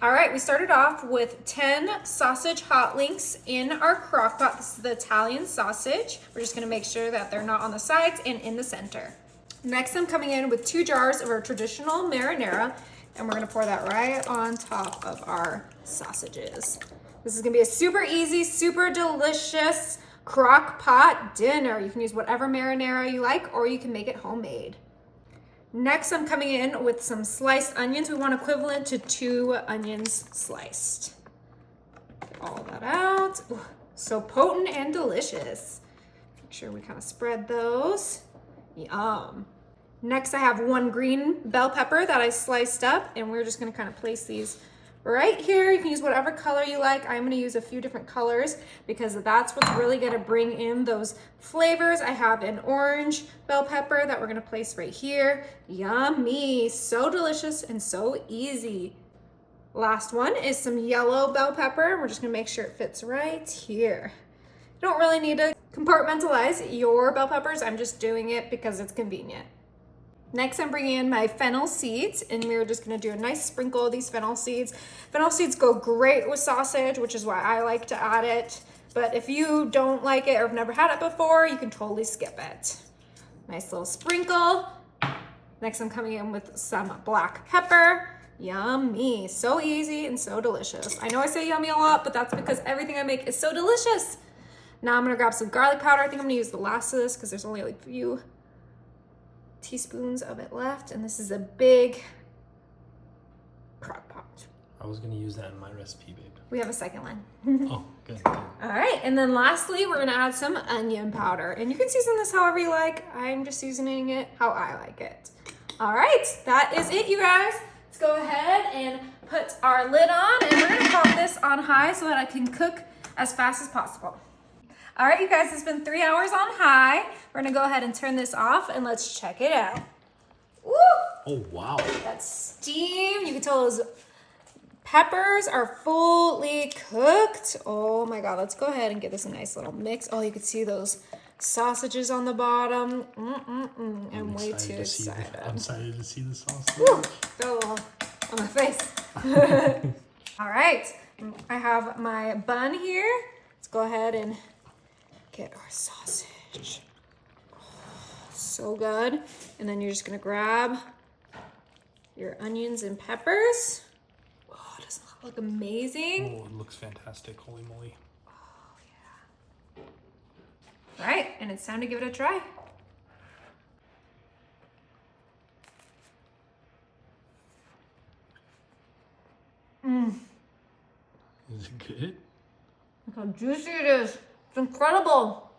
All right, we started off with 10 sausage hot links in our crock pot. This is the Italian sausage. We're just gonna make sure that they're not on the sides and in the center. Next, I'm coming in with 2 jars of our traditional marinara, and we're gonna pour that right on top of our sausages. This is gonna be a super easy, super delicious crock pot dinner. You can use whatever marinara you like, or you can make it homemade. Next, I'm coming in with some sliced onions. We want equivalent to 2 onions sliced. Get all that out. Ooh, so potent and delicious. Make sure we kind of spread those. Yum. Next, I have 1 green bell pepper that I sliced up, and we're just gonna kind of place these right here. You can use whatever color you like. I'm gonna use a few different colors because that's what's really gonna bring in those flavors. I have an orange bell pepper that we're gonna place right here. Yummy, so delicious and so easy. Last one is some yellow bell pepper. We're just gonna make sure it fits right here. You don't really need to compartmentalize your bell peppers. I'm just doing it because it's convenient. Next, I'm bringing in my fennel seeds, and we're just gonna do a nice sprinkle of these fennel seeds. Fennel seeds go great with sausage, which is why I like to add it. But if you don't like it or have never had it before, you can totally skip it. Nice little sprinkle. Next, I'm coming in with some black pepper. Yummy, so easy and so delicious. I know I say yummy a lot, but that's because everything I make is so delicious. Now I'm gonna grab some garlic powder. I think I'm gonna use the last of this because there's only like a few teaspoons of it left, and this is a big crock pot. I was gonna use that in my recipe, babe. We have a second one. Oh, good. All right, and then lastly, we're gonna add some onion powder, and you can season this however you like. I'm just seasoning it how I like it. All right, that is it, you guys. Let's go ahead and put our lid on, and we're gonna pop this on high so that I can cook as fast as possible. All right, you guys, it's been 3 hours on high. We're gonna go ahead and turn this off, and let's check it out. Woo! Oh, wow. That's steam. You can tell those peppers are fully cooked. Oh my God, let's go ahead and give this a nice little mix. Oh, you can see those sausages on the bottom. I'm way too excited. I'm excited to see the sausage. Woo! Got a little on my face. All right, I have my bun here. Let's go ahead and get our sausage. Oh, so good. And then you're just gonna grab your onions and peppers. Oh, doesn't that look amazing? Oh, it looks fantastic. Holy moly. Oh, yeah. All right, and it's time to give it a try. Is it good? Look how juicy it is. It's incredible.